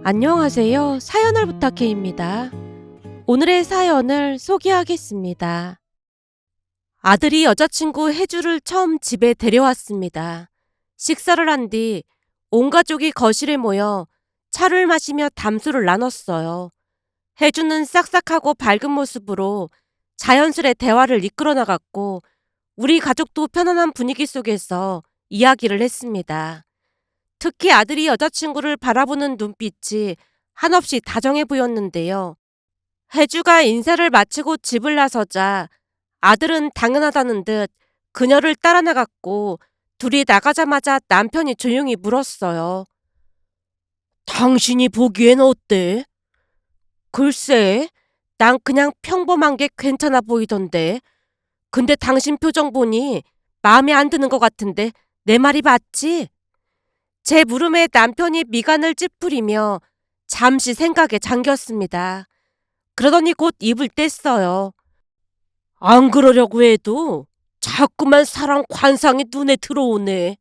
안녕하세요. 사연을 부탁해입니다. 오늘의 사연을 소개하겠습니다. 아들이 여자친구 혜주를 처음 집에 데려왔습니다. 식사를 한 뒤 온 가족이 거실에 모여 차를 마시며 담소를 나눴어요. 혜주는 싹싹하고 밝은 모습으로 자연스레 대화를 이끌어 나갔고 우리 가족도 편안한 분위기 속에서 이야기를 했습니다. 특히 아들이 여자친구를 바라보는 눈빛이 한없이 다정해 보였는데요. 혜주가 인사를 마치고 집을 나서자 아들은 당연하다는 듯 그녀를 따라 나갔고 둘이 나가자마자 남편이 조용히 물었어요. 당신이 보기엔 어때? 글쎄, 난 그냥 평범한 게 괜찮아 보이던데. 근데 당신 표정 보니 마음에 안 드는 것 같은데 내 말이 맞지? 제 물음에 남편이 미간을 찌푸리며 잠시 생각에 잠겼습니다. 그러더니 곧 입을 뗐어요. 안 그러려고 해도 자꾸만 사람 관상이 눈에 들어오네.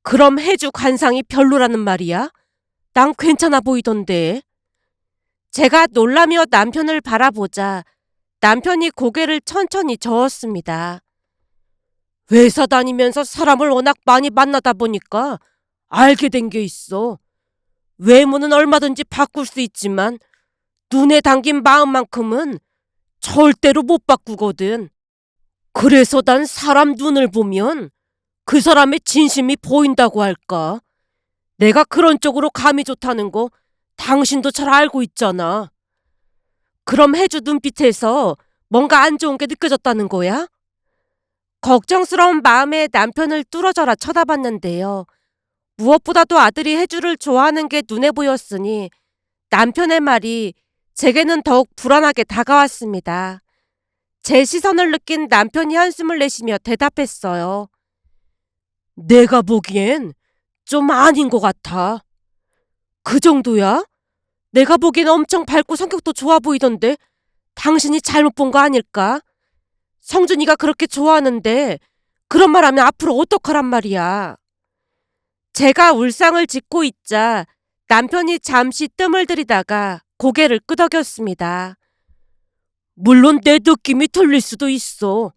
그럼 혜주 관상이 별로라는 말이야? 난 괜찮아 보이던데. 제가 놀라며 남편을 바라보자 남편이 고개를 천천히 저었습니다. 회사 다니면서 사람을 워낙 많이 만나다 보니까 알게 된 게 있어. 외모는 얼마든지 바꿀 수 있지만 눈에 담긴 마음만큼은 절대로 못 바꾸거든. 그래서 난 사람 눈을 보면 그 사람의 진심이 보인다고 할까? 내가 그런 쪽으로 감이 좋다는 거 당신도 잘 알고 있잖아. 그럼 혜주 눈빛에서 뭔가 안 좋은 게 느껴졌다는 거야? 걱정스러운 마음에 남편을 뚫어져라 쳐다봤는데요. 무엇보다도 아들이 혜주를 좋아하는 게 눈에 보였으니 남편의 말이 제게는 더욱 불안하게 다가왔습니다. 제 시선을 느낀 남편이 한숨을 내쉬며 대답했어요. 내가 보기엔 좀 아닌 것 같아. 그 정도야? 내가 보기엔 엄청 밝고 성격도 좋아 보이던데 당신이 잘못 본 거 아닐까? 성준이가 그렇게 좋아하는데 그런 말 하면 앞으로 어떡하란 말이야. 제가 울상을 짓고 있자 남편이 잠시 뜸을 들이다가 고개를 끄덕였습니다. 물론 내 느낌이 틀릴 수도 있어.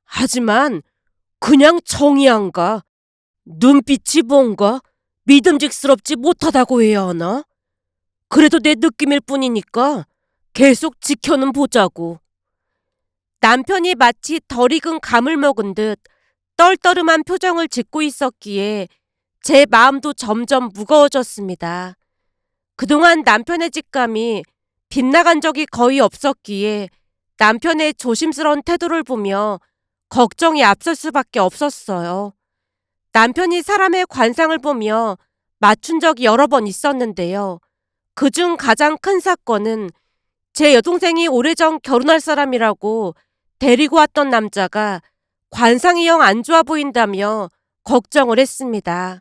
하지만 그냥 정이 안 가. 눈빛이 뭔가 믿음직스럽지 못하다고 해야 하나? 그래도 내 느낌일 뿐이니까 계속 지켜는 보자고. 남편이 마치 덜 익은 감을 먹은 듯 떨떠름한 표정을 짓고 있었기에 제 마음도 점점 무거워졌습니다. 그동안 남편의 직감이 빗나간 적이 거의 없었기에 남편의 조심스러운 태도를 보며 걱정이 앞설 수밖에 없었어요. 남편이 사람의 관상을 보며 맞춘 적이 여러 번 있었는데요. 그중 가장 큰 사건은 제 여동생이 오래전 결혼할 사람이라고 데리고 왔던 남자가 관상이 영 안 좋아 보인다며 걱정을 했습니다.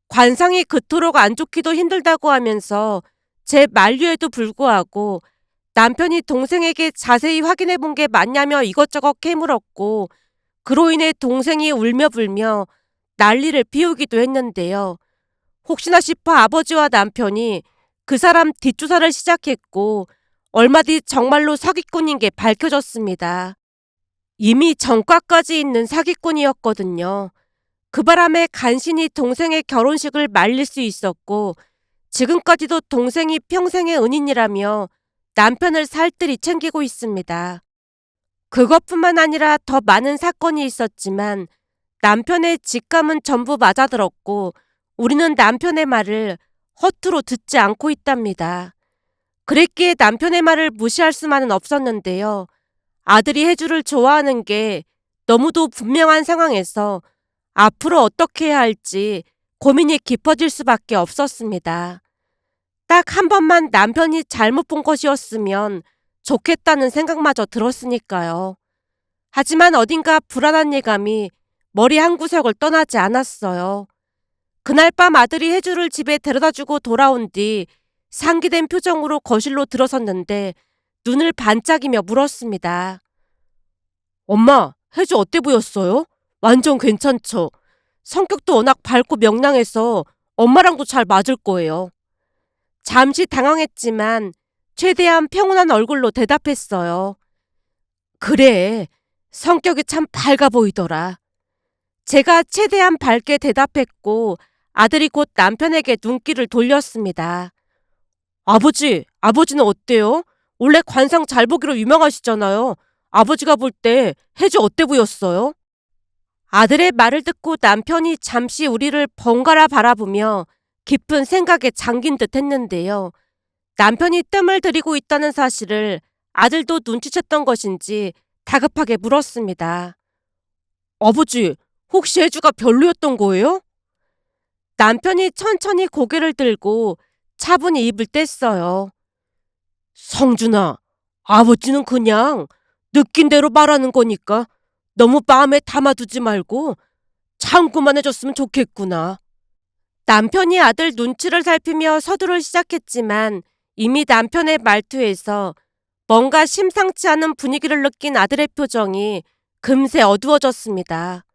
관상이 그토록 안 좋기도 힘들다고 하면서 제 만류에도 불구하고 남편이 동생에게 자세히 확인해 본 게 맞냐며 이것저것 캐물었고 그로 인해 동생이 울며 불며 난리를 피우기도 했는데요. 혹시나 싶어 아버지와 남편이 그 사람 뒷조사를 시작했고 얼마 뒤 정말로 사기꾼인 게 밝혀졌습니다. 이미 전과까지 있는 사기꾼이었거든요. 그 바람에 간신히 동생의 결혼식을 말릴 수 있었고 지금까지도 동생이 평생의 은인이라며 남편을 살뜰히 챙기고 있습니다. 그것뿐만 아니라 더 많은 사건이 있었지만 남편의 직감은 전부 맞아들었고 우리는 남편의 말을 허투루 듣지 않고 있답니다. 그랬기에 남편의 말을 무시할 수만은 없었는데요. 아들이 혜주를 좋아하는 게 너무도 분명한 상황에서 앞으로 어떻게 해야 할지 고민이 깊어질 수밖에 없었습니다. 딱 한 번만 남편이 잘못 본 것이었으면 좋겠다는 생각마저 들었으니까요. 하지만 어딘가 불안한 예감이 머리 한구석을 떠나지 않았어요. 그날 밤 아들이 혜주를 집에 데려다주고 돌아온 뒤 상기된 표정으로 거실로 들어섰는데 눈을 반짝이며 물었습니다. 엄마, 혜주 어때 보였어요? 완전 괜찮죠? 성격도 워낙 밝고 명랑해서 엄마랑도 잘 맞을 거예요. 잠시 당황했지만 최대한 평온한 얼굴로 대답했어요. 그래, 성격이 참 밝아 보이더라. 제가 최대한 밝게 대답했고 아들이 곧 남편에게 눈길을 돌렸습니다. 아버지는 어때요? 원래 관상 잘 보기로 유명하시잖아요. 아버지가 볼 때 해주 어때 보였어요? 아들의 말을 듣고 남편이 잠시 우리를 번갈아 바라보며 깊은 생각에 잠긴 듯 했는데요. 남편이 뜸을 들이고 있다는 사실을 아들도 눈치챘던 것인지 다급하게 물었습니다. 아버지, 혹시 해주가 별로였던 거예요? 남편이 천천히 고개를 들고 차분히 입을 뗐어요. 성준아, 아버지는 그냥 느낀 대로 말하는 거니까 너무 마음에 담아두지 말고 참고만 해줬으면 좋겠구나. 남편이 아들 눈치를 살피며 서두를 시작했지만 이미 남편의 말투에서 뭔가 심상치 않은 분위기를 느낀 아들의 표정이 금세 어두워졌습니다.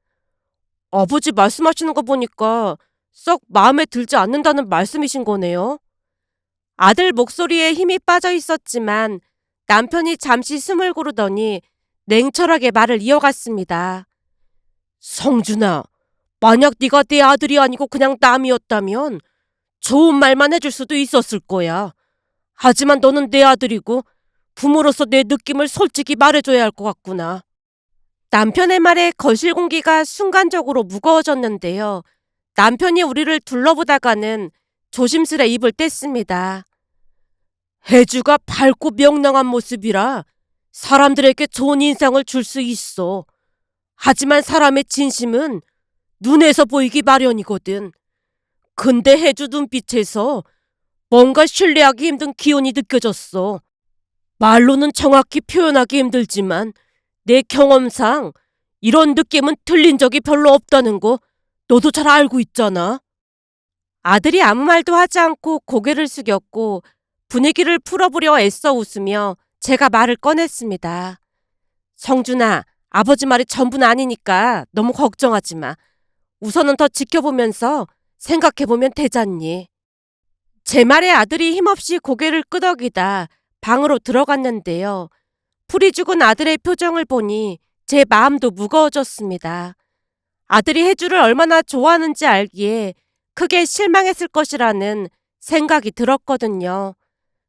아버지 말씀하시는 거 보니까 썩 마음에 들지 않는다는 말씀이신 거네요. 아들 목소리에 힘이 빠져 있었지만 남편이 잠시 숨을 고르더니 냉철하게 말을 이어갔습니다. 성준아, 만약 네가 내 아들이 아니고 그냥 남이었다면 좋은 말만 해줄 수도 있었을 거야. 하지만 너는 내 아들이고 부모로서 내 느낌을 솔직히 말해줘야 할 것 같구나. 남편의 말에 거실 공기가 순간적으로 무거워졌는데요. 남편이 우리를 둘러보다가는 조심스레 입을 뗐습니다. 혜주가 밝고 명랑한 모습이라 사람들에게 좋은 인상을 줄 수 있어. 하지만 사람의 진심은 눈에서 보이기 마련이거든. 근데 혜주 눈빛에서 뭔가 신뢰하기 힘든 기운이 느껴졌어. 말로는 정확히 표현하기 힘들지만 내 경험상 이런 느낌은 틀린 적이 별로 없다는 거 너도 잘 알고 있잖아. 아들이 아무 말도 하지 않고 고개를 숙였고 분위기를 풀어보려 애써 웃으며 제가 말을 꺼냈습니다. 성준아, 아버지 말이 전부는 아니니까 너무 걱정하지 마. 우선은 더 지켜보면서 생각해보면 되잖니. 제 말에 아들이 힘없이 고개를 끄덕이다 방으로 들어갔는데요. 풀이 죽은 아들의 표정을 보니 제 마음도 무거워졌습니다. 아들이 혜주를 얼마나 좋아하는지 알기에 크게 실망했을 것이라는 생각이 들었거든요.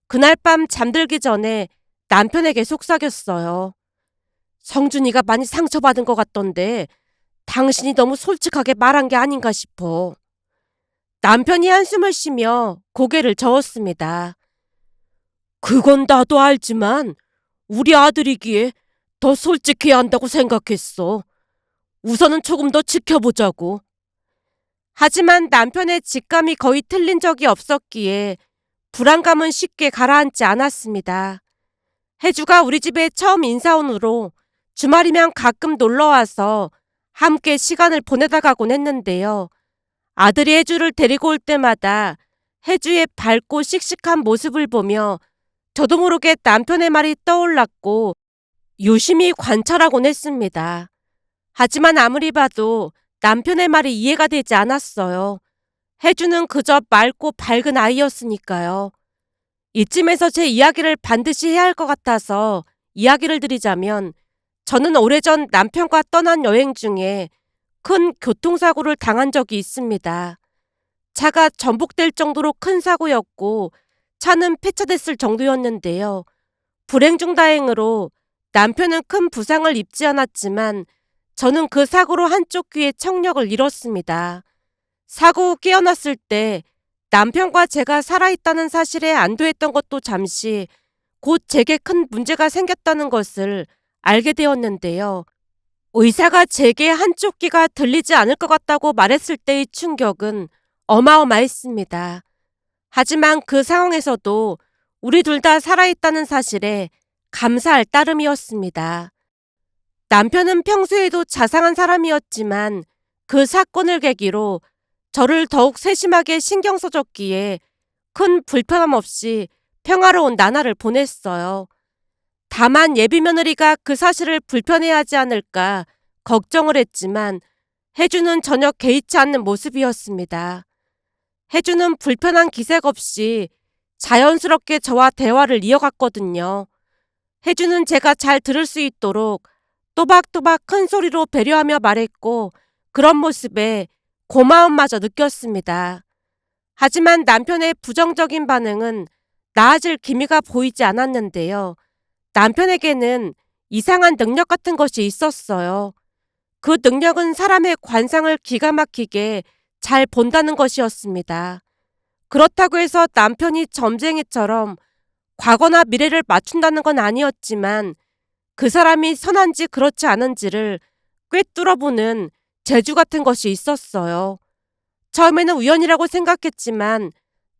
그날 밤 잠들기 전에 남편에게 속삭였어요. 성준이가 많이 상처받은 것 같던데 당신이 너무 솔직하게 말한 게 아닌가 싶어. 남편이 한숨을 쉬며 고개를 저었습니다. 그건 나도 알지만 우리 아들이기에 더 솔직해야 한다고 생각했어. 우선은 조금 더 지켜보자고. 하지만 남편의 직감이 거의 틀린 적이 없었기에 불안감은 쉽게 가라앉지 않았습니다. 혜주가 우리 집에 처음 인사 온 후로 주말이면 가끔 놀러와서 함께 시간을 보내다 가곤 했는데요. 아들이 혜주를 데리고 올 때마다 혜주의 밝고 씩씩한 모습을 보며 저도 모르게 남편의 말이 떠올랐고 유심히 관찰하곤 했습니다. 하지만 아무리 봐도 남편의 말이 이해가 되지 않았어요. 혜주는 그저 맑고 밝은 아이였으니까요. 이쯤에서 제 이야기를 반드시 해야 할 것 같아서 이야기를 드리자면 저는 오래전 남편과 떠난 여행 중에 큰 교통사고를 당한 적이 있습니다. 차가 전복될 정도로 큰 사고였고 차는 폐차됐을 정도였는데요. 불행 중 다행으로 남편은 큰 부상을 입지 않았지만 저는 그 사고로 한쪽 귀에 청력을 잃었습니다. 사고 후 깨어났을 때 남편과 제가 살아있다는 사실에 안도했던 것도 잠시 곧 제게 큰 문제가 생겼다는 것을 알게 되었는데요. 의사가 제게 한쪽 귀가 들리지 않을 것 같다고 말했을 때의 충격은 어마어마했습니다. 하지만 그 상황에서도 우리 둘 다 살아있다는 사실에 감사할 따름이었습니다. 남편은 평소에도 자상한 사람이었지만 그 사건을 계기로 저를 더욱 세심하게 신경 써줬기에 큰 불편함 없이 평화로운 나날을 보냈어요. 다만 예비 며느리가 그 사실을 불편해하지 않을까 걱정을 했지만 혜주는 전혀 개의치 않는 모습이었습니다. 혜주는 불편한 기색 없이 자연스럽게 저와 대화를 이어갔거든요. 혜주는 제가 잘 들을 수 있도록 또박또박 큰 소리로 배려하며 말했고 그런 모습에 고마움마저 느꼈습니다. 하지만 남편의 부정적인 반응은 나아질 기미가 보이지 않았는데요. 남편에게는 이상한 능력 같은 것이 있었어요. 그 능력은 사람의 관상을 기가 막히게 잘 본다는 것이었습니다. 그렇다고 해서 남편이 점쟁이처럼 과거나 미래를 맞춘다는 건 아니었지만 그 사람이 선한지 그렇지 않은지를 꿰뚫어보는 재주 같은 것이 있었어요. 처음에는 우연이라고 생각했지만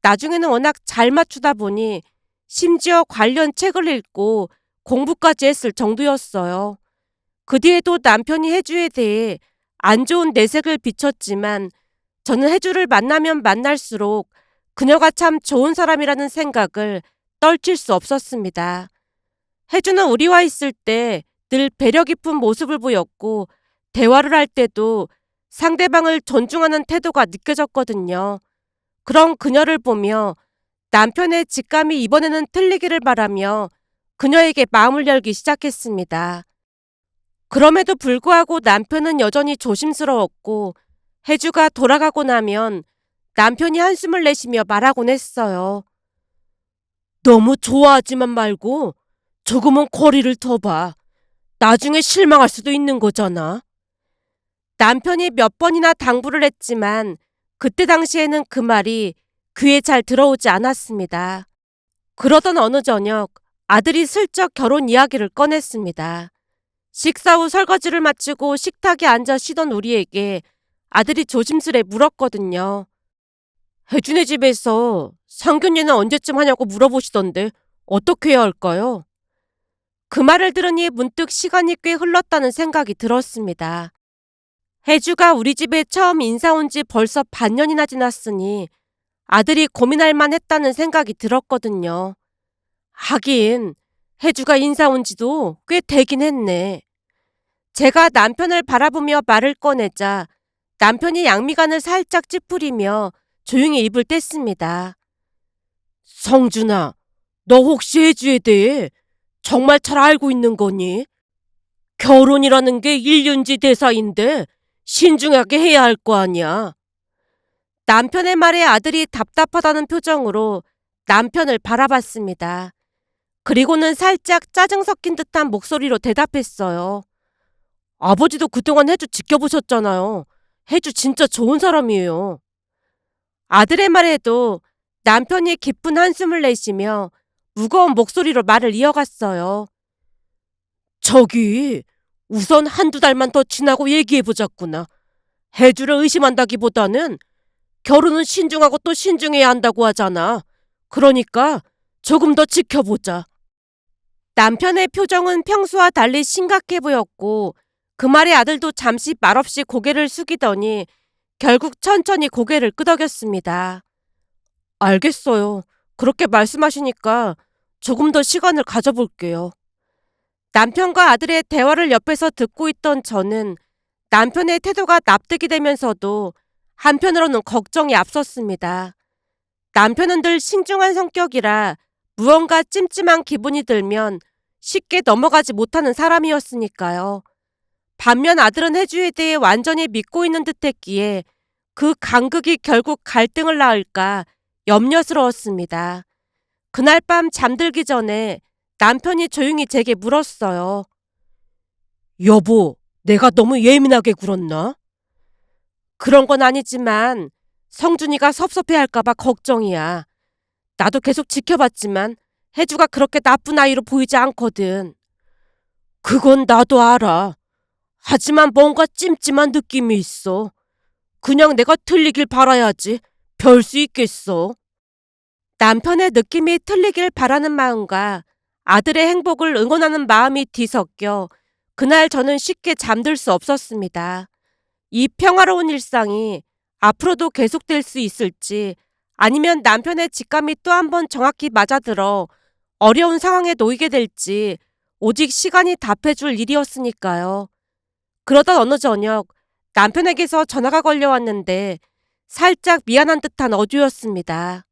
나중에는 워낙 잘 맞추다 보니 심지어 관련 책을 읽고 공부까지 했을 정도였어요. 그 뒤에도 남편이 혜주에 대해 안 좋은 내색을 비췄지만 저는 혜주를 만나면 만날수록 그녀가 참 좋은 사람이라는 생각을 떨칠 수 없었습니다. 혜주는 우리와 있을 때 늘 배려 깊은 모습을 보였고 대화를 할 때도 상대방을 존중하는 태도가 느껴졌거든요. 그런 그녀를 보며 남편의 직감이 이번에는 틀리기를 바라며 그녀에게 마음을 열기 시작했습니다. 그럼에도 불구하고 남편은 여전히 조심스러웠고 혜주가 돌아가고 나면 남편이 한숨을 내쉬며 말하곤 했어요. 너무 좋아하지만 말고 조금은 거리를 둬봐. 나중에 실망할 수도 있는 거잖아. 남편이 몇 번이나 당부를 했지만 그때 당시에는 그 말이 귀에 잘 들어오지 않았습니다. 그러던 어느 저녁 아들이 슬쩍 결혼 이야기를 꺼냈습니다. 식사 후 설거지를 마치고 식탁에 앉아 쉬던 우리에게 아들이 조심스레 물었거든요. 혜준의 집에서 상견례는 언제쯤 하냐고 물어보시던데 어떻게 해야 할까요? 그 말을 들으니 문득 시간이 꽤 흘렀다는 생각이 들었습니다. 혜주가 우리 집에 처음 인사 온 지 벌써 반년이나 지났으니 아들이 고민할 만했다는 생각이 들었거든요. 하긴 혜주가 인사 온 지도 꽤 되긴 했네. 제가 남편을 바라보며 말을 꺼내자 남편이 양미간을 살짝 찌푸리며 조용히 입을 뗐습니다. 성준아, 너 혹시 혜주에 대해 정말 잘 알고 있는 거니? 결혼이라는 게 일륜지 대사인데 신중하게 해야 할 거 아니야. 남편의 말에 아들이 답답하다는 표정으로 남편을 바라봤습니다. 그리고는 살짝 짜증 섞인 듯한 목소리로 대답했어요. 아버지도 그동안 혜주 지켜보셨잖아요. 혜주 진짜 좋은 사람이에요. 아들의 말에도 남편이 깊은 한숨을 내쉬며 무거운 목소리로 말을 이어갔어요. 저기, 우선 한두 달만 더 지나고 얘기해보자꾸나. 혜주를 의심한다기보다는 결혼은 신중하고 또 신중해야 한다고 하잖아. 그러니까 조금 더 지켜보자. 남편의 표정은 평소와 달리 심각해 보였고 그 말에 아들도 잠시 말없이 고개를 숙이더니 결국 천천히 고개를 끄덕였습니다. 알겠어요. 그렇게 말씀하시니까 조금 더 시간을 가져볼게요. 남편과 아들의 대화를 옆에서 듣고 있던 저는 남편의 태도가 납득이 되면서도 한편으로는 걱정이 앞섰습니다. 남편은 늘 신중한 성격이라 무언가 찜찜한 기분이 들면 쉽게 넘어가지 못하는 사람이었으니까요. 반면 아들은 혜주에 대해 완전히 믿고 있는 듯했기에 그 간극이 결국 갈등을 낳을까 염려스러웠습니다. 그날 밤 잠들기 전에 남편이 조용히 제게 물었어요. 여보, 내가 너무 예민하게 굴었나? 그런 건 아니지만 성준이가 섭섭해할까봐 걱정이야. 나도 계속 지켜봤지만 혜주가 그렇게 나쁜 아이로 보이지 않거든. 그건 나도 알아. 하지만 뭔가 찜찜한 느낌이 있어. 그냥 내가 틀리길 바라야지. 별 수 있겠어. 남편의 느낌이 틀리길 바라는 마음과 아들의 행복을 응원하는 마음이 뒤섞여 그날 저는 쉽게 잠들 수 없었습니다. 이 평화로운 일상이 앞으로도 계속될 수 있을지 아니면 남편의 직감이 또 한 번 정확히 맞아들어 어려운 상황에 놓이게 될지 오직 시간이 답해줄 일이었으니까요. 그러던 어느 저녁 남편에게서 전화가 걸려왔는데 살짝 미안한 듯한 어조였습니다.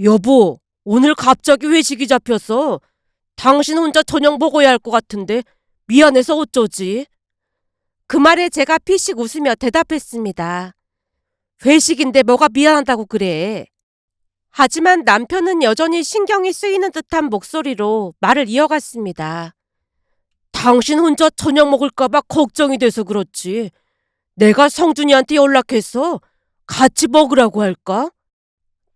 여보, 오늘 갑자기 회식이 잡혔어. 당신 혼자 저녁 먹어야 할 것 같은데 미안해서 어쩌지? 그 말에 제가 피식 웃으며 대답했습니다. 회식인데 뭐가 미안하다고 그래. 하지만 남편은 여전히 신경이 쓰이는 듯한 목소리로 말을 이어갔습니다. 당신 혼자 저녁 먹을까봐 걱정이 돼서 그렇지. 내가 성준이한테 연락해서 같이 먹으라고 할까?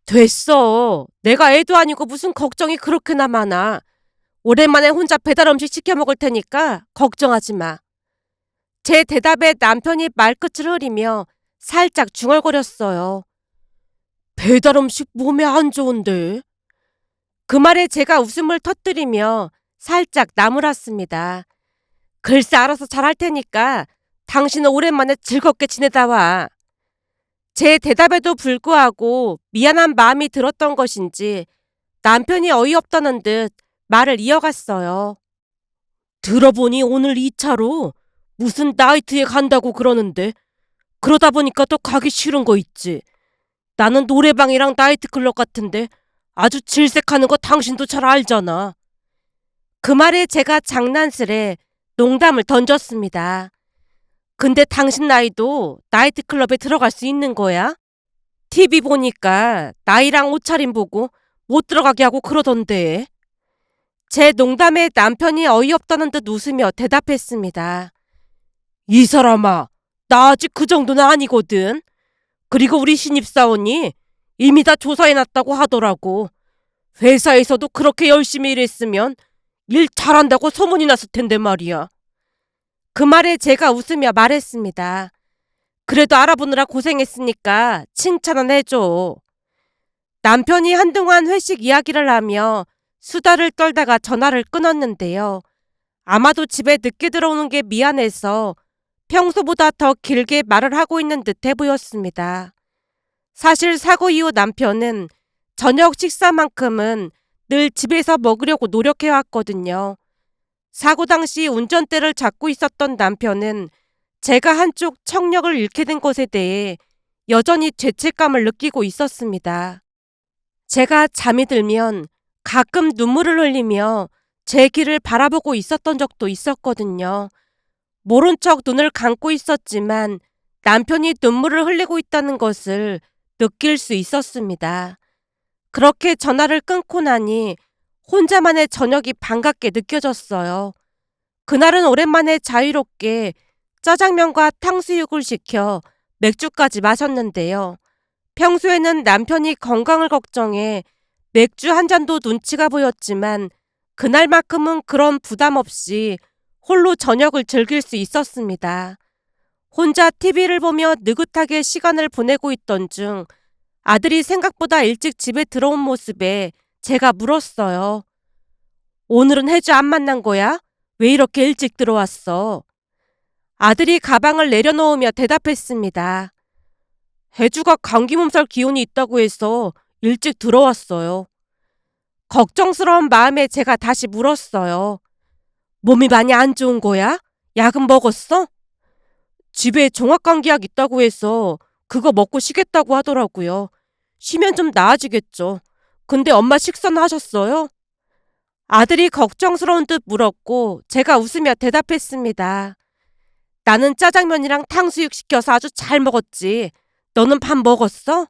됐어. 내가 애도 아니고 무슨 걱정이 그렇게나 많아. 오랜만에 혼자 배달 음식 시켜 먹을 테니까 걱정하지 마. 제 대답에 남편이 말끝을 흐리며 살짝 중얼거렸어요. 배달 음식 몸에 안 좋은데. 그 말에 제가 웃음을 터뜨리며 살짝 나무랐습니다. 글쎄 알아서 잘할 테니까 당신은 오랜만에 즐겁게 지내다 와. 제 대답에도 불구하고 미안한 마음이 들었던 것인지 남편이 어이없다는 듯 말을 이어갔어요. 들어보니 오늘 2차로 무슨 나이트에 간다고 그러는데 그러다 보니까 또 가기 싫은 거 있지. 나는 노래방이랑 나이트클럽 같은데 아주 질색하는 거 당신도 잘 알잖아. 그 말에 제가 장난스레 농담을 던졌습니다. 근데 당신 나이도 나이트클럽에 들어갈 수 있는 거야? TV 보니까 나이랑 옷차림 보고 못 들어가게 하고 그러던데. 제 농담에 남편이 어이없다는 듯 웃으며 대답했습니다. 이 사람아, 나 아직 그 정도는 아니거든. 그리고 우리 신입사원이 이미 다 조사해놨다고 하더라고. 회사에서도 그렇게 열심히 일했으면 일 잘한다고 소문이 났을 텐데 말이야. 그 말에 제가 웃으며 말했습니다. 그래도 알아보느라 고생했으니까 칭찬은 해줘. 남편이 한동안 회식 이야기를 하며 수다를 떨다가 전화를 끊었는데요. 아마도 집에 늦게 들어오는 게 미안해서 평소보다 더 길게 말을 하고 있는 듯해 보였습니다. 사실 사고 이후 남편은 저녁 식사만큼은 늘 집에서 먹으려고 노력해왔거든요. 사고 당시 운전대를 잡고 있었던 남편은 제가 한쪽 청력을 잃게 된 것에 대해 여전히 죄책감을 느끼고 있었습니다. 제가 잠이 들면 가끔 눈물을 흘리며 제 길을 바라보고 있었던 적도 있었거든요. 모른 척 눈을 감고 있었지만 남편이 눈물을 흘리고 있다는 것을 느낄 수 있었습니다. 그렇게 전화를 끊고 나니 혼자만의 저녁이 반갑게 느껴졌어요. 그날은 오랜만에 자유롭게 짜장면과 탕수육을 시켜 맥주까지 마셨는데요. 평소에는 남편이 건강을 걱정해 맥주 한 잔도 눈치가 보였지만 그날만큼은 그런 부담 없이 홀로 저녁을 즐길 수 있었습니다. 혼자 TV를 보며 느긋하게 시간을 보내고 있던 중 아들이 생각보다 일찍 집에 들어온 모습에 제가 물었어요. 오늘은 혜주 안 만난 거야? 왜 이렇게 일찍 들어왔어? 아들이 가방을 내려놓으며 대답했습니다. 혜주가 감기 몸살 기운이 있다고 해서 일찍 들어왔어요. 걱정스러운 마음에 제가 다시 물었어요. 몸이 많이 안 좋은 거야? 약은 먹었어? 집에 종합감기약 있다고 해서 그거 먹고 쉬겠다고 하더라고요. 쉬면 좀 나아지겠죠. 근데 엄마 식사는 하셨어요? 아들이 걱정스러운 듯 물었고 제가 웃으며 대답했습니다. 나는 짜장면이랑 탕수육 시켜서 아주 잘 먹었지. 너는 밥 먹었어?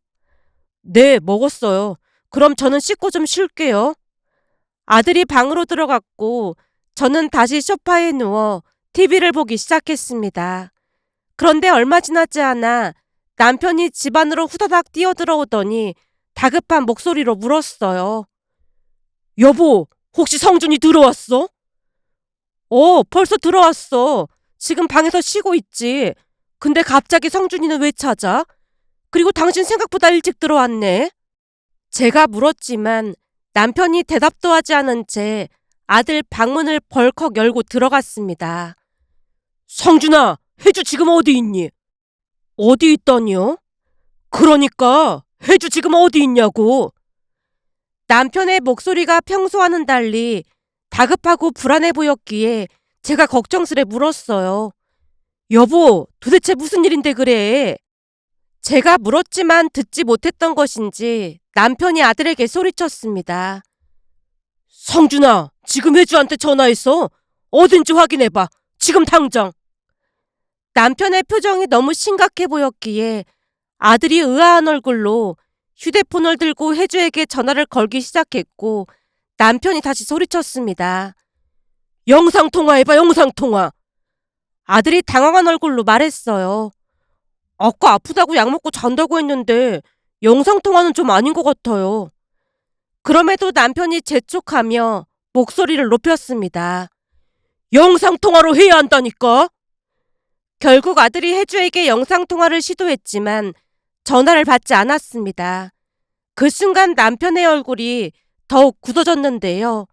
네, 먹었어요. 그럼 저는 씻고 좀 쉴게요. 아들이 방으로 들어갔고 저는 다시 소파에 누워 TV를 보기 시작했습니다. 그런데 얼마 지나지 않아 남편이 집 안으로 후다닥 뛰어들어오더니 다급한 목소리로 물었어요. 여보, 혹시 성준이 들어왔어? 벌써 들어왔어. 지금 방에서 쉬고 있지. 근데 갑자기 성준이는 왜 찾아? 그리고 당신 생각보다 일찍 들어왔네. 제가 물었지만 남편이 대답도 하지 않은 채 아들 방문을 벌컥 열고 들어갔습니다. 성준아, 혜주 지금 어디 있니? 어디 있다니요? 그러니까 혜주 지금 어디 있냐고. 남편의 목소리가 평소와는 달리 다급하고 불안해 보였기에 제가 걱정스레 물었어요. 여보, 도대체 무슨 일인데 그래? 제가 물었지만 듣지 못했던 것인지 남편이 아들에게 소리쳤습니다. 성준아, 지금 혜주한테 전화했어. 어딘지 확인해봐. 지금 당장. 남편의 표정이 너무 심각해 보였기에 아들이 의아한 얼굴로 휴대폰을 들고 혜주에게 전화를 걸기 시작했고 남편이 다시 소리쳤습니다. 영상통화해봐, 영상통화. 아들이 당황한 얼굴로 말했어요. 아까 아프다고 약 먹고 잔다고 했는데 영상통화는 좀 아닌 것 같아요. 그럼에도 남편이 재촉하며 목소리를 높였습니다. 영상통화로 해야 한다니까? 결국 아들이 혜주에게 영상통화를 시도했지만 전화를 받지 않았습니다. 그 순간 남편의 얼굴이 더욱 굳어졌는데요.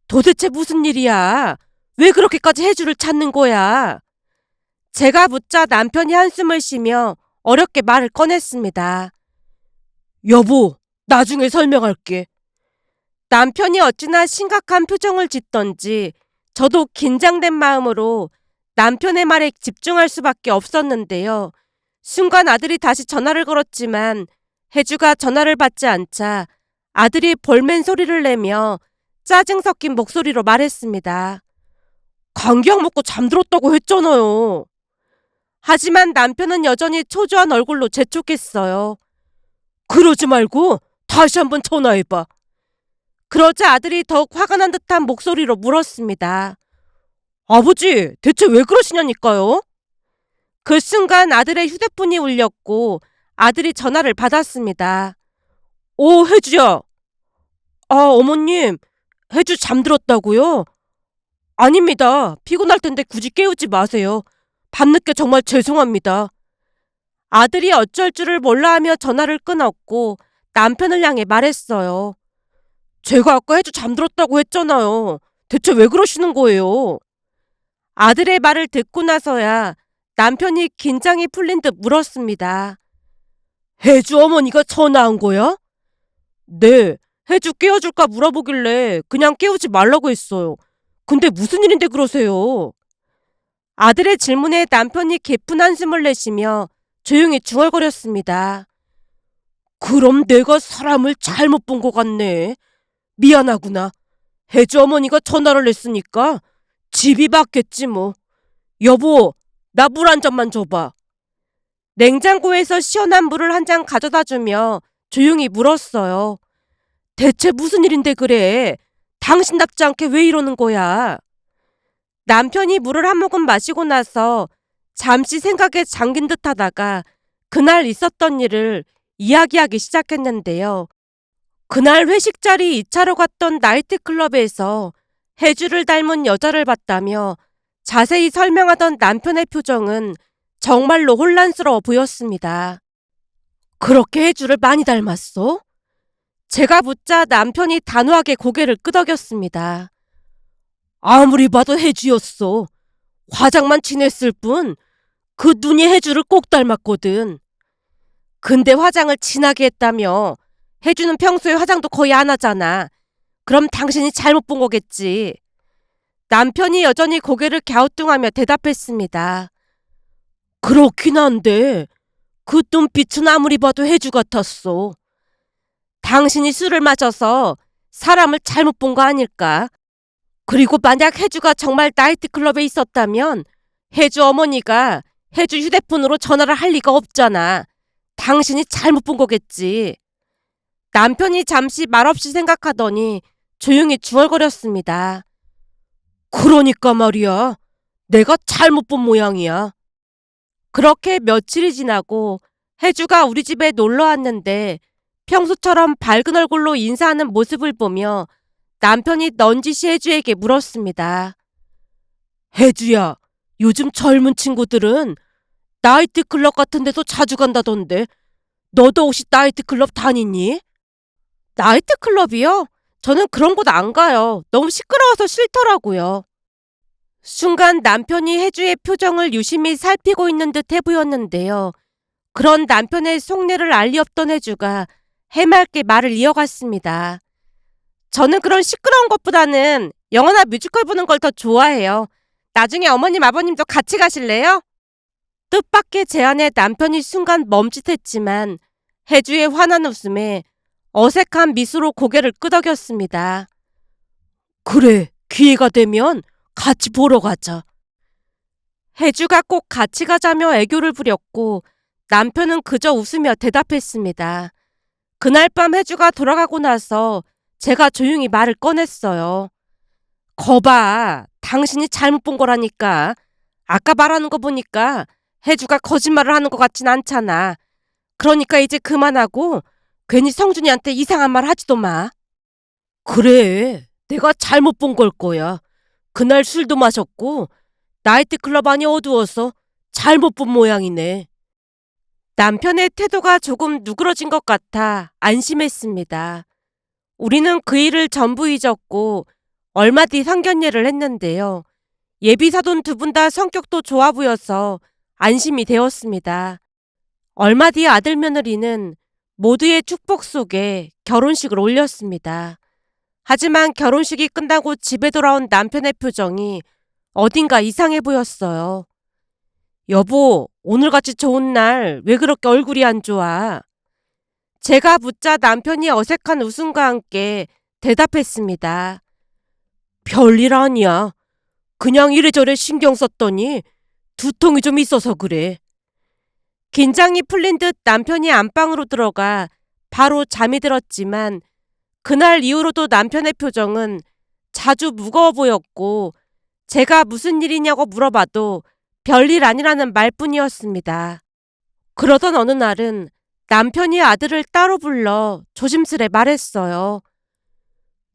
도대체 무슨 일이야? 왜 그렇게까지 혜주를 찾는 거야? 제가 묻자 남편이 한숨을 쉬며 어렵게 말을 꺼냈습니다. 여보, 나중에 설명할게. 남편이 어찌나 심각한 표정을 짓던지 저도 긴장된 마음으로 남편의 말에 집중할 수밖에 없었는데요. 순간 아들이 다시 전화를 걸었지만 혜주가 전화를 받지 않자 아들이 볼멘 소리를 내며 짜증 섞인 목소리로 말했습니다. 감기약 먹고 잠들었다고 했잖아요. 하지만 남편은 여전히 초조한 얼굴로 재촉했어요. 그러지 말고 다시 한번 전화해봐. 그러자 아들이 더욱 화가 난 듯한 목소리로 물었습니다. 아버지, 대체 왜 그러시냐니까요? 그 순간 아들의 휴대폰이 울렸고 아들이 전화를 받았습니다. 오, 혜주야. 아, 어머님, 혜주 잠들었다고요? 아닙니다. 피곤할 텐데 굳이 깨우지 마세요. 밤늦게 정말 죄송합니다. 아들이 어쩔 줄을 몰라 하며 전화를 끊었고 남편을 향해 말했어요. 제가 아까 혜주 잠들었다고 했잖아요. 대체 왜 그러시는 거예요? 아들의 말을 듣고 나서야 남편이 긴장이 풀린 듯 물었습니다. 혜주 어머니가 전화한 거야? 네, 혜주 깨워줄까 물어보길래 그냥 깨우지 말라고 했어요. 근데 무슨 일인데 그러세요? 아들의 질문에 남편이 깊은 한숨을 내쉬며 조용히 중얼거렸습니다. 그럼 내가 사람을 잘못 본 것 같네. 미안하구나. 혜주 어머니가 전화를 했으니까 집이 맞겠지 뭐. 여보, 나 물 한 잔만 줘봐. 냉장고에서 시원한 물을 한 잔 가져다 주며 조용히 물었어요. 대체 무슨 일인데 그래? 당신답지 않게 왜 이러는 거야? 남편이 물을 한 모금 마시고 나서 잠시 생각에 잠긴 듯 하다가 그날 있었던 일을 이야기하기 시작했는데요. 그날 회식 자리 2차로 갔던 나이트클럽에서 혜주를 닮은 여자를 봤다며 자세히 설명하던 남편의 표정은 정말로 혼란스러워 보였습니다. 그렇게 혜주를 많이 닮았어? 제가 묻자 남편이 단호하게 고개를 끄덕였습니다. 아무리 봐도 혜주였어. 화장만 진했을 뿐 그 눈이 혜주를 꼭 닮았거든. 근데 화장을 진하게 했다며. 혜주는 평소에 화장도 거의 안 하잖아. 그럼 당신이 잘못 본 거겠지. 남편이 여전히 고개를 갸우뚱하며 대답했습니다. 그렇긴 한데 그 눈빛은 아무리 봐도 혜주 같았어. 당신이 술을 마셔서 사람을 잘못 본 거 아닐까? 그리고 만약 혜주가 정말 나이트클럽에 있었다면 혜주 어머니가 혜주 휴대폰으로 전화를 할 리가 없잖아. 당신이 잘못 본 거겠지. 남편이 잠시 말없이 생각하더니 조용히 중얼거렸습니다. 그러니까 말이야. 내가 잘못 본 모양이야. 그렇게 며칠이 지나고 혜주가 우리 집에 놀러 왔는데 평소처럼 밝은 얼굴로 인사하는 모습을 보며 남편이 넌지시 혜주에게 물었습니다. 혜주야, 요즘 젊은 친구들은 나이트클럽 같은 데도 자주 간다던데 너도 혹시 나이트클럽 다니니? 나이트클럽이요? 저는 그런 곳 안 가요. 너무 시끄러워서 싫더라고요. 순간 남편이 혜주의 표정을 유심히 살피고 있는 듯 해 보였는데요. 그런 남편의 속내를 알 리 없던 혜주가 해맑게 말을 이어갔습니다. 저는 그런 시끄러운 것보다는 영화나 뮤지컬 보는 걸 더 좋아해요. 나중에 어머님, 아버님도 같이 가실래요? 뜻밖의 제안에 남편이 순간 멈칫했지만 혜주의 환한 웃음에 어색한 미소로 고개를 끄덕였습니다. 그래, 기회가 되면 같이 보러 가자. 혜주가 꼭 같이 가자며 애교를 부렸고 남편은 그저 웃으며 대답했습니다. 그날 밤 혜주가 돌아가고 나서 제가 조용히 말을 꺼냈어요. 거봐, 당신이 잘못 본 거라니까. 아까 말하는 거 보니까 혜주가 거짓말을 하는 것 같진 않잖아. 그러니까 이제 그만하고 괜히 성준이한테 이상한 말 하지도 마. 그래, 내가 잘못 본 걸 거야. 그날 술도 마셨고 나이트클럽 안이 어두워서 잘못 본 모양이네. 남편의 태도가 조금 누그러진 것 같아 안심했습니다. 우리는 그 일을 전부 잊었고 얼마 뒤 상견례를 했는데요. 예비사돈 두 분 다 성격도 좋아 보여서 안심이 되었습니다. 얼마 뒤 아들 며느리는 모두의 축복 속에 결혼식을 올렸습니다. 하지만 결혼식이 끝나고 집에 돌아온 남편의 표정이 어딘가 이상해 보였어요. 여보, 오늘같이 좋은 날 왜 그렇게 얼굴이 안 좋아? 제가 묻자 남편이 어색한 웃음과 함께 대답했습니다. 별일 아니야. 그냥 이래저래 신경 썼더니 두통이 좀 있어서 그래. 긴장이 풀린 듯 남편이 안방으로 들어가 바로 잠이 들었지만 그날 이후로도 남편의 표정은 자주 무거워 보였고 제가 무슨 일이냐고 물어봐도 별일 아니라는 말뿐이었습니다. 그러던 어느 날은 남편이 아들을 따로 불러 조심스레 말했어요.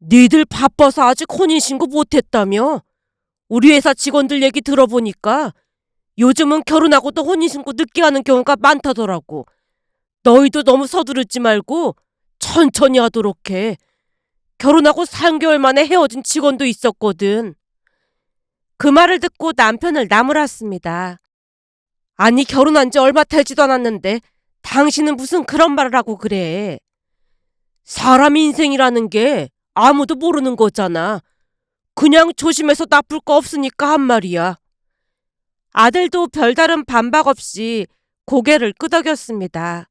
니들 바빠서 아직 혼인신고 못했다며? 우리 회사 직원들 얘기 들어보니까 요즘은 결혼하고도 혼인신고 늦게 하는 경우가 많다더라고. 너희도 너무 서두르지 말고 천천히 하도록 해. 결혼하고 3개월 만에 헤어진 직원도 있었거든. 그 말을 듣고 남편을 나무랐습니다. 아니, 결혼한 지 얼마 되지도 않았는데 당신은 무슨 그런 말을 하고 그래. 사람 인생이라는 게 아무도 모르는 거잖아. 그냥 조심해서 나쁠 거 없으니까 한 말이야. 아들도 별다른 반박 없이 고개를 끄덕였습니다.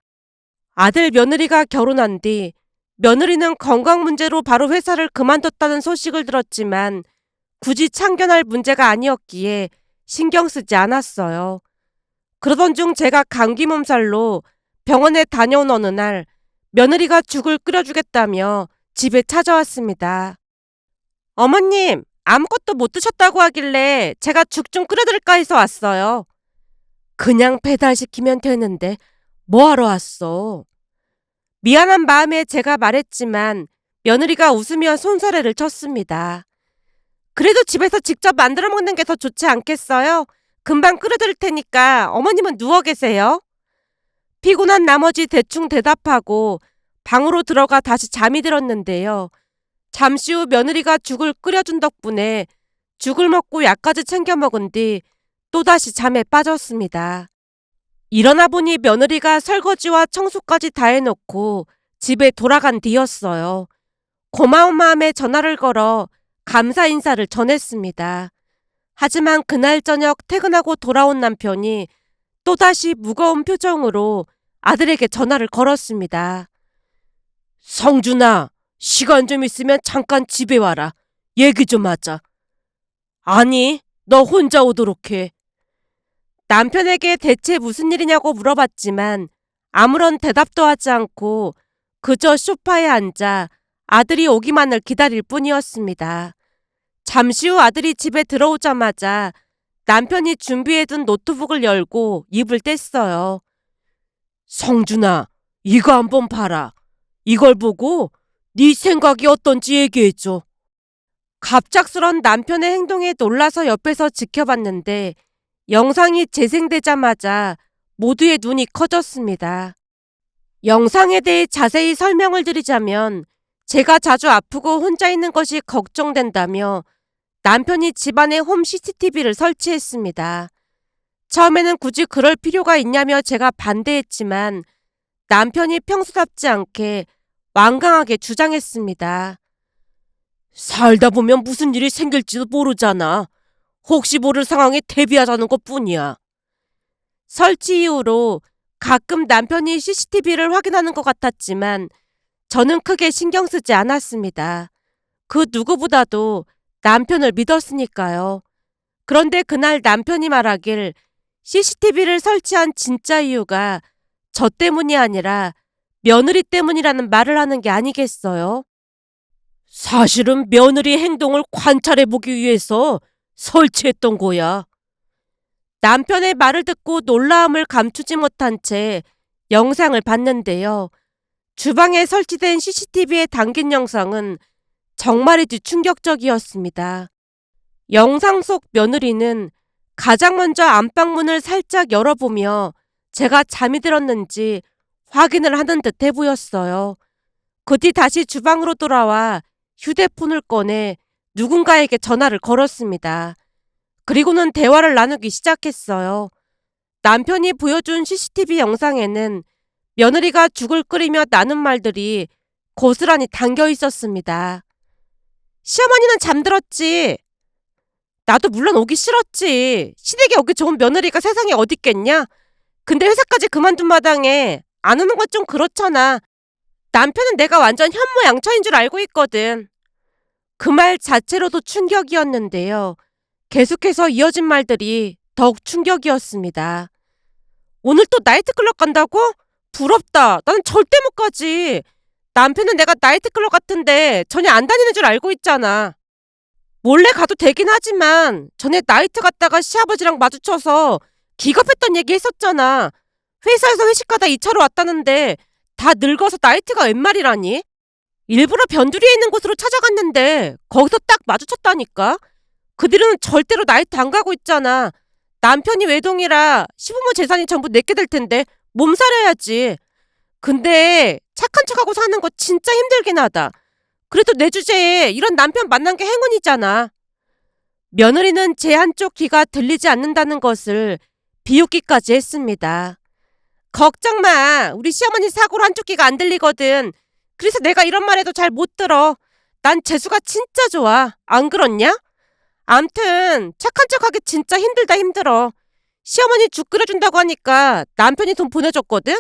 아들 며느리가 결혼한 뒤 며느리는 건강 문제로 바로 회사를 그만뒀다는 소식을 들었지만 굳이 참견할 문제가 아니었기에 신경 쓰지 않았어요. 그러던 중 제가 감기 몸살로 병원에 다녀온 어느 날 며느리가 죽을 끓여주겠다며 집에 찾아왔습니다. 어머님, 아무것도 못 드셨다고 하길래 제가 죽 좀 끓여드릴까 해서 왔어요. 그냥 배달시키면 되는데 뭐하러 왔어? 미안한 마음에 제가 말했지만 며느리가 웃으며 손사래를 쳤습니다. 그래도 집에서 직접 만들어 먹는 게 더 좋지 않겠어요? 금방 끓여드릴 테니까 어머님은 누워 계세요. 피곤한 나머지 대충 대답하고 방으로 들어가 다시 잠이 들었는데요. 잠시 후 며느리가 죽을 끓여준 덕분에 죽을 먹고 약까지 챙겨 먹은 뒤 또다시 잠에 빠졌습니다. 일어나 보니 며느리가 설거지와 청소까지 다 해놓고 집에 돌아간 뒤였어요. 고마운 마음에 전화를 걸어 감사 인사를 전했습니다. 하지만 그날 저녁 퇴근하고 돌아온 남편이 또다시 무거운 표정으로 아들에게 전화를 걸었습니다. 성준아, 시간 좀 있으면 잠깐 집에 와라. 얘기 좀 하자. 아니, 너 혼자 오도록 해. 남편에게 대체 무슨 일이냐고 물어봤지만 아무런 대답도 하지 않고 그저 소파에 앉아 아들이 오기만을 기다릴 뿐이었습니다. 잠시 후 아들이 집에 들어오자마자 남편이 준비해둔 노트북을 열고 입을 뗐어요. 성준아, 이거 한번 봐라. 이걸 보고 네 생각이 어떤지 얘기해줘. 갑작스런 남편의 행동에 놀라서 옆에서 지켜봤는데 영상이 재생되자마자 모두의 눈이 커졌습니다. 영상에 대해 자세히 설명을 드리자면 제가 자주 아프고 혼자 있는 것이 걱정된다며 남편이 집안에 홈 CCTV를 설치했습니다. 처음에는 굳이 그럴 필요가 있냐며 제가 반대했지만 남편이 평소답지 않게 완강하게 주장했습니다. 살다 보면 무슨 일이 생길지도 모르잖아. 혹시 모를 상황에 대비하자는 것뿐이야. 설치 이후로 가끔 남편이 CCTV를 확인하는 것 같았지만 저는 크게 신경 쓰지 않았습니다. 그 누구보다도 남편을 믿었으니까요. 그런데 그날 남편이 말하길 CCTV를 설치한 진짜 이유가 저 때문이 아니라 며느리 때문이라는 말을 하는 게 아니겠어요? 사실은 며느리 행동을 관찰해보기 위해서 설치했던 거야. 남편의 말을 듣고 놀라움을 감추지 못한 채 영상을 봤는데요. 주방에 설치된 CCTV에 담긴 영상은 정말이지 충격적이었습니다. 영상 속 며느리는 가장 먼저 안방문을 살짝 열어보며 제가 잠이 들었는지 확인을 하는 듯해 보였어요. 그 뒤 다시 주방으로 돌아와 휴대폰을 꺼내 누군가에게 전화를 걸었습니다. 그리고는 대화를 나누기 시작했어요. 남편이 보여준 CCTV 영상에는 며느리가 죽을 끓이며 나눈 말들이 고스란히 담겨 있었습니다. 시어머니는 잠들었지. 나도 물론 오기 싫었지. 시댁에 오기 좋은 며느리가 세상에 어딨겠냐? 근데 회사까지 그만둔 마당에 안 오는 건 좀 그렇잖아. 남편은 내가 완전 현모양처인 줄 알고 있거든. 그 말 자체로도 충격이었는데요. 계속해서 이어진 말들이 더욱 충격이었습니다. 오늘 또 나이트클럽 간다고? 부럽다. 나는 절대 못 가지. 남편은 내가 나이트클럽 같은데 전혀 안 다니는 줄 알고 있잖아. 몰래 가도 되긴 하지만 전에 나이트 갔다가 시아버지랑 마주쳐서 기겁했던 얘기 했었잖아. 회사에서 회식하다 2차로 왔다는데 다 늙어서 나이트가 웬 말이라니? 일부러 변두리에 있는 곳으로 찾아갔는데 거기서 딱 마주쳤다니까? 그 뒤로는 절대로 나이트 안 가고 있잖아. 남편이 외동이라 시부모 재산이 전부 내게 될 텐데 몸살해야지. 근데 착한 척하고 사는 거 진짜 힘들긴 하다. 그래도 내 주제에 이런 남편 만난 게 행운이잖아. 며느리는 제 한쪽 귀가 들리지 않는다는 것을 비웃기까지 했습니다. 걱정 마. 우리 시어머니 사고로 한쪽 귀가 안 들리거든. 그래서 내가 이런 말 해도 잘 못 들어. 난 재수가 진짜 좋아. 안 그렇냐? 암튼 착한 척하기 진짜 힘들다 힘들어. 시어머니 죽 끓여준다고 하니까 남편이 돈 보내줬거든?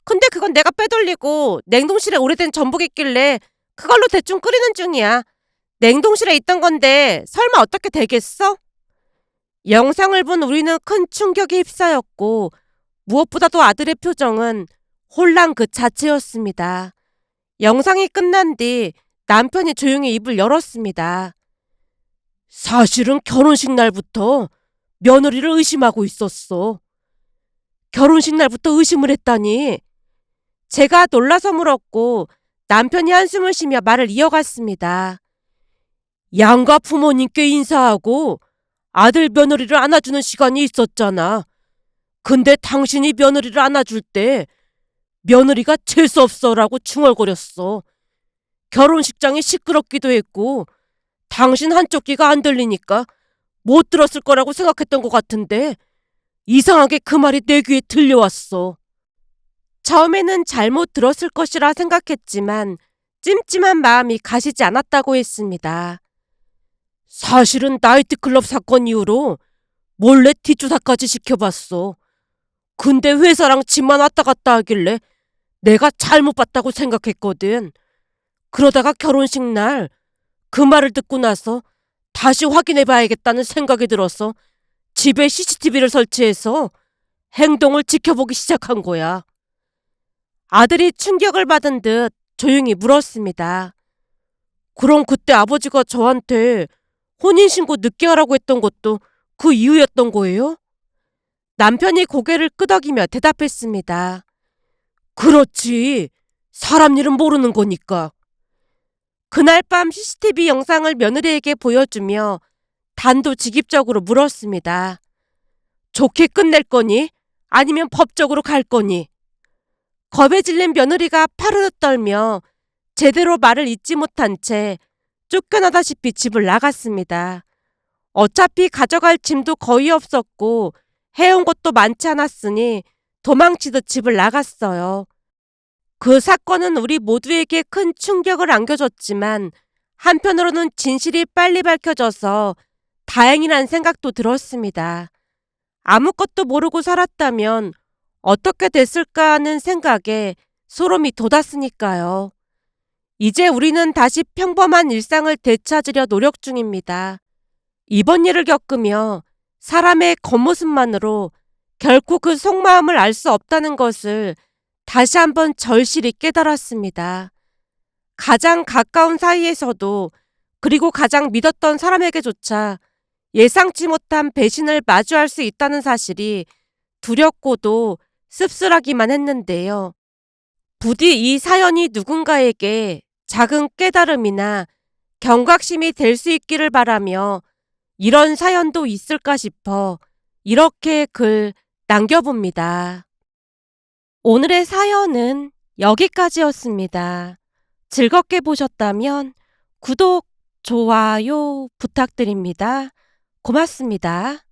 근데 그건 내가 빼돌리고 냉동실에 오래된 전복 있길래 그걸로 대충 끓이는 중이야. 냉동실에 있던 건데 설마 어떻게 되겠어? 영상을 본 우리는 큰 충격에 휩싸였고 무엇보다도 아들의 표정은 혼란 그 자체였습니다. 영상이 끝난 뒤 남편이 조용히 입을 열었습니다. 사실은 결혼식 날부터 며느리를 의심하고 있었어. 결혼식 날부터 의심을 했다니. 제가 놀라서 물었고 남편이 한숨을 쉬며 말을 이어갔습니다. 양가 부모님께 인사하고 아들 며느리를 안아주는 시간이 있었잖아. 근데 당신이 며느리를 안아줄 때 며느리가 재수없어라고 중얼거렸어. 결혼식장이 시끄럽기도 했고 당신 한쪽 귀가 안 들리니까 못 들었을 거라고 생각했던 것 같은데 이상하게 그 말이 내 귀에 들려왔어. 처음에는 잘못 들었을 것이라 생각했지만 찜찜한 마음이 가시지 않았다고 했습니다. 사실은 나이트클럽 사건 이후로 몰래 뒷조사까지 시켜봤어. 근데 회사랑 집만 왔다 갔다 하길래 내가 잘못 봤다고 생각했거든. 그러다가 결혼식 날 그 말을 듣고 나서 다시 확인해봐야겠다는 생각이 들어서 집에 CCTV를 설치해서 행동을 지켜보기 시작한 거야. 아들이 충격을 받은 듯 조용히 물었습니다. 그럼 그때 아버지가 저한테 혼인신고 늦게 하라고 했던 것도 그 이유였던 거예요? 남편이 고개를 끄덕이며 대답했습니다. 그렇지. 사람 일은 모르는 거니까. 그날 밤 CCTV 영상을 며느리에게 보여주며 단도직입적으로 물었습니다. 좋게 끝낼 거니? 아니면 법적으로 갈 거니? 겁에 질린 며느리가 파르르 떨며 제대로 말을 잇지 못한 채 쫓겨나다시피 집을 나갔습니다. 어차피 가져갈 짐도 거의 없었고 해온 것도 많지 않았으니 도망치듯 집을 나갔어요. 그 사건은 우리 모두에게 큰 충격을 안겨줬지만 한편으로는 진실이 빨리 밝혀져서 다행이란 생각도 들었습니다. 아무것도 모르고 살았다면 어떻게 됐을까 하는 생각에 소름이 돋았으니까요. 이제 우리는 다시 평범한 일상을 되찾으려 노력 중입니다. 이번 일을 겪으며 사람의 겉모습만으로 결코 그 속마음을 알 수 없다는 것을 다시 한번 절실히 깨달았습니다. 가장 가까운 사이에서도, 그리고 가장 믿었던 사람에게조차 예상치 못한 배신을 마주할 수 있다는 사실이 두렵고도 씁쓸하기만 했는데요. 부디 이 사연이 누군가에게 작은 깨달음이나 경각심이 될 수 있기를 바라며, 이런 사연도 있을까 싶어 이렇게 글 남겨봅니다. 오늘의 사연은 여기까지였습니다. 즐겁게 보셨다면 구독, 좋아요 부탁드립니다. 고맙습니다.